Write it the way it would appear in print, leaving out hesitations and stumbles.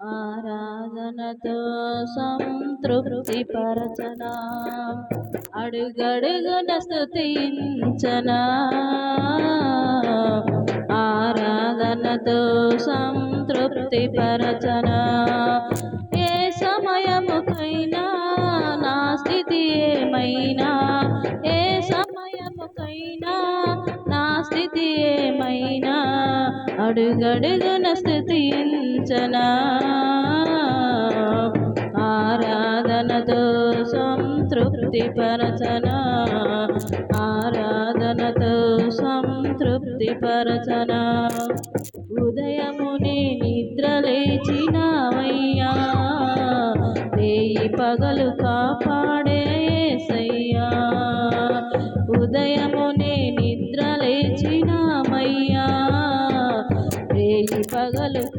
ఆరాధనతో సంతృప్తి పరచనా, అడుగడుగున స్తుతించనా. ఆరాధనతో సంతృప్తి పరచనా, ఏ సమయముకైనా నా స్థితి ఏమైనా, ఏ సమయముకైనా నా స్థితి ఏమైనా, అడుగడుగున స్తుతించనా. ఆరాధనతో సంతృప్తి పరచనా, ఆరాధనతో సంతృప్తి పరచనా. ఉదయమునే నిద్ర లేచినావయ్యా, రేయి పగలు కాపాడే